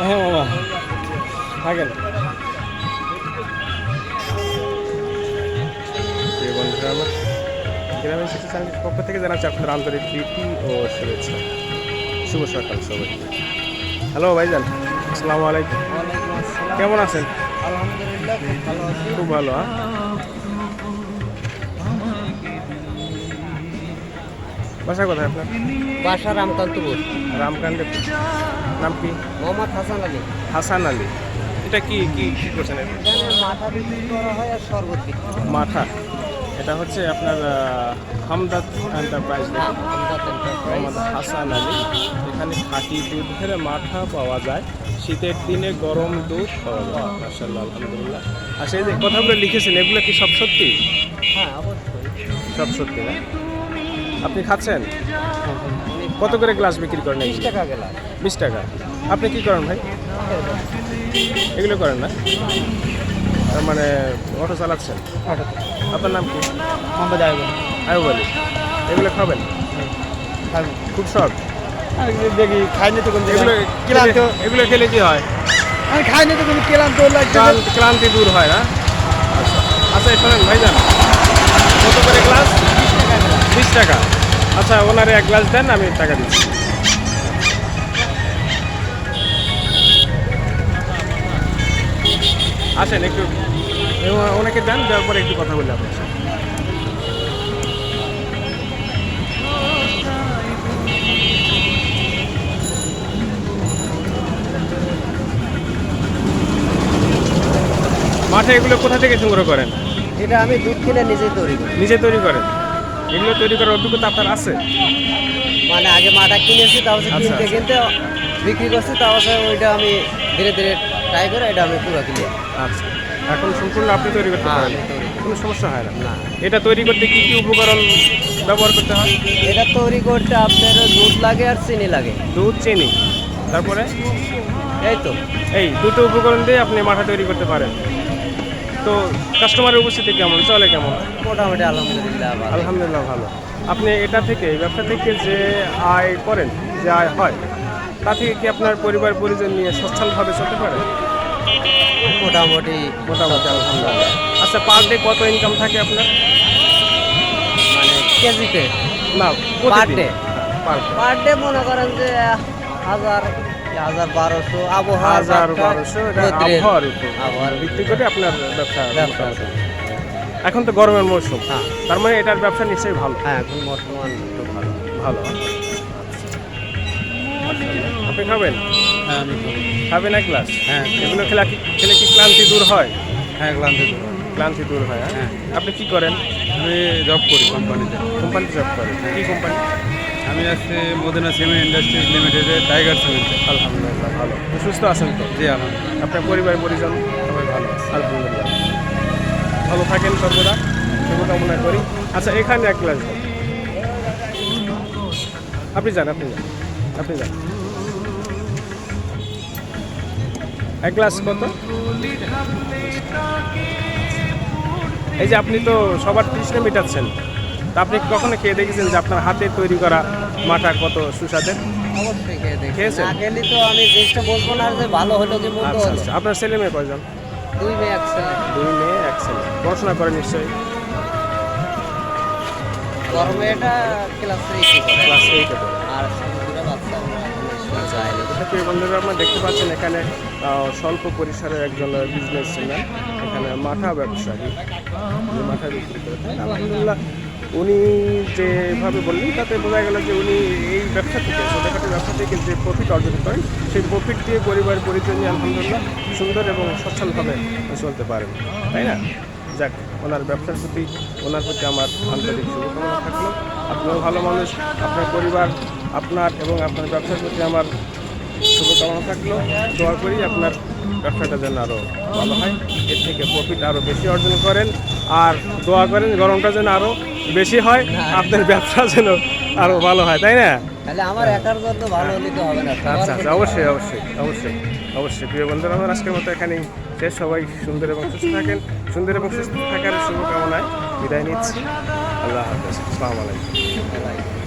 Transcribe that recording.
হ্যাঁ মামা থাকেন। প্রিয় বন্ধুরা, আমার গ্রামীণ শিশু চ্যানেলের পক্ষ থেকে জানাচ্ছি আপনাদের আন্তরিক প্রীতি ও শুভেচ্ছা। শুভ সকাল সবাই। হ্যালো ভাইজান, আসসালামু আলাইকুম। কেমন আছেন? আলহামদুলিল্লাহ, খুব ভালো আছি। খুব ভালো। বাসা কোথায় আপনার? বাসা রামকান্তপুর। রামকান্তপুর। নাম কি? মোহাম্মদ হাসান আলী। হাসান আলী। এটা কি কি কি করছেন? এখানে মাথা বিক্রি করা হয় আর শরবত বিক্রি করা হয়। মাঠা। এটা হচ্ছে আপনার হামদাদ এন্টারপ্রাইজ। আমদাদ এন্টারপ্রাইজ। মোহাম্মদ হাসান আলী। এখানে খাঁটি দুধের মাঠা পাওয়া যায়, শীতের দিনে গরম দুধ পাওয়া যায়। মাশাআল্লাহ, আলহামদুলিল্লাহ। আর সেই যে কথাগুলো লিখেছেন, এগুলো কি সব সত্যি? হ্যাঁ, অবশ্যই। সব সত্যি না? আপনি খাচ্ছেন? কত করে গ্লাস বিক্রি করেন? 30 টাকা গেলাম। 20 টাকা। আপনি কি করেন ভাই? এগুলো করেন না? তার মানে অটো চালাচ্ছেন? আপনার নাম কি? মোহাম্মদ আয়ুব। আয়ুব আলী। এগুলো খাবেন? খুব শখ? দেখি খাইনি তো এগুলো ক্লান্ত। এগুলো খেলে কি হয়? আমি খাইনি তো কিন্তু ক্লান্ত লাগছে। ক্লান্তি দূর হয় না? আচ্ছা আচ্ছা, শোনেন ভাইজান, কত করে গ্লাস? 20 টাকা গেলাম। 20 টাকা। আচ্ছা, ওনারে এক গ্লাস দেন, আমি টাকা দিচ্ছি। আসেন একটু, ওনাকে দেন, দেওয়ার পরে একটু কথা বলে আপনার সাথে। মাঠে এগুলো কোথা থেকে সংগ্রহ করেন? এটা আমি দুধ কিনে নিজেই তৈরি করি। নিজে তৈরি করেন? এগুলো তৈরি করার অভিজ্ঞতা আপনার আছে? মানে আগে মাটা কিনেছি, তারপর আচ্ছা, কিনতে আচ্ছা। কিনতে বিক্রি করছি, তারপর ওইটা আমি ধীরে ধীরে ট্রাই করে এটা আমি পুরো ক্লিয়ার। আচ্ছা, এখন সম্পূর্ণ আপনি তৈরি করতে হ্যাঁ, পারেন? আমি তৈরি করি। কোনো সমস্যা হয় না? না, এটা তৈরি করতে কি কি উপকরণ ব্যবহার করতে হয়? এটা তৈরি করতে আপনার দুধ লাগে আর চিনি লাগে। দুধ, চিনি, তারপরে এই তো। এই দুটো উপকরণ দিয়ে আপনি মাঠা তৈরি করতে পারেন। তো কাস্টমারের উপস্থিতি কেমন, চলে কেমন? মোটামুটি আলহামদুলিল্লাহ ভালো। আলহামদুলিল্লাহ ভালো। আপনি এটা থেকে, এই ব্যবসা থেকে যে আয় করেন, যে আয় হয়, তা থেকে কি আপনার পরিবার পরিজন নিয়ে সচ্ছলভাবে চলতে পারে? মোটামুটি মোটামুটি আলহামদুলিল্লাহ। আচ্ছা, পার ডে কত ইনকাম থাকে আপনার? মানে কেজিতে না, Per প্রতিদিন। day? পার পার ডে মনে করেন যে 1000-1200 আবহাওয়া 1000-1200 এটা আবহাওয়ার উপর ভিত্তি করে আপনার ব্যবসা। ব্যবসা আছে। এখন তো গরমের মৌসুম, হ্যাঁ তার মানে এটার ব্যবসা নিশ্চয়ই ভালো। হ্যাঁ, এখন বর্তমান একটু ভালো। ভালো। আপনি খাবেন? হ্যাঁ, আমি খাবেন এক গ্লাস? হ্যাঁ এগুলো খেলে কি ক্লান্তি দূর হয়? হ্যাঁ, ক্লান্ত। ক্লান্তি দূর হয়। হ্যাঁ। আপনি কি করেন? আমি জব করি কোম্পানিতে। কোম্পানিতে জব করেন? কি কোম্পানি? আমি আজকে মদিনা সিমেন্ট ইন্ডাস্ট্রিজ লিমিটেডে টাইগার সিমেন্টে। আলহামদুলিল্লাহ ভালো। সুস্থ আছেন তো? জি আলহামদুলিল্লাহ। আপনার পরিবার পরিজন সবাই ভালো? আলহামদুলিল্লাহ। ভালো থাকেন সর্বদা, শুভকামনা করি। আচ্ছা, এখানে এক গ্লাস দেন। আপনি যান, আপনি যান, আপনি যান। এক গ্লাস কত? এই যে আপনি তো সবার তৃষ্ণা মেটাচ্ছেন, তা আপনি কখনো খেয়ে দেখেছেন যে আপনার হাতে তৈরি করা মাঠা কত সুস্বাদের? অবশ্যই খেয়ে দেখি। খেয়েছেন? না খেলে তো আমি জিনিসটা বলবো না যে ভালো হলো কি মন্দ আচ্ছা হলো। আচ্ছা। আপনার ছেলে মেয়ে কয়জন? 2 মেয়ে 1 ছেলে। 2 মেয়ে 1 ছেলে। পড়াশোনা করে নিশ্চয়ই? বড় মেয়েটা ক্লাস 3 করে। ক্লাস 8-এ পড়ে। আর দুটো বাচ্চা এখনো যায়নি। প্রিয় বন্ধুরা, আপনারা দেখতে পাচ্ছেন এখানে স্বল্প পরিসরের একজন বিজনেসম্যান, এখানে মাঠা ব্যবসায়ী, যে মাঠা বিক্রি করে থাকেন। আলহামদুলিল্লাহ, উনি যেভাবে বললেন তাতে বোঝা গেল যে উনি এই ব্যবসা থেকে, ছোটোখাটো ব্যবসা থেকে যে প্রফিট অর্জন করেন, সেই প্রফিট দিয়ে পরিবার পরিজন নিয়ে আলহামদুলিল্লাহ সুন্দর এবং সচ্ছলভাবে চলতে পারেন, তাই না? যাক, ওনার ব্যবসার প্রতি, ওনার প্রতি আমার আন্তরিক শুভকামনা থাকলো। আপনিও ভালো মানুষ, আপনার পরিবার, আপনার এবং আপনার ব্যবসার প্রতি আমার শুভকামনা থাকলো। দোয়া করি আপনার ব্যবসাটা যেন আরও ভালো হয়, এর থেকে প্রফিট আরও বেশি অর্জন করেন, আর দোয়া করেন গরমটা যেন আরও বেশি হয়, আপনার ব্যবসা যেন আরও ভালো হয়, তাই না? তাহলে আমার একার জন্য ভালো হলে তো হবে না। আচ্ছা আচ্ছা, অবশ্যই অবশ্যই অবশ্যই অবশ্যই। প্রিয় বন্ধুরা, আমার আজকের মতো এখানেই শেষ। সবাই সুন্দর এবং সুস্থ থাকেন। সুন্দর এবং সুস্থ থাকার শুভকামনায় বিদায় নিচ্ছি। আল্লাহ হাফেজ। আসসালামু আলাইকুম।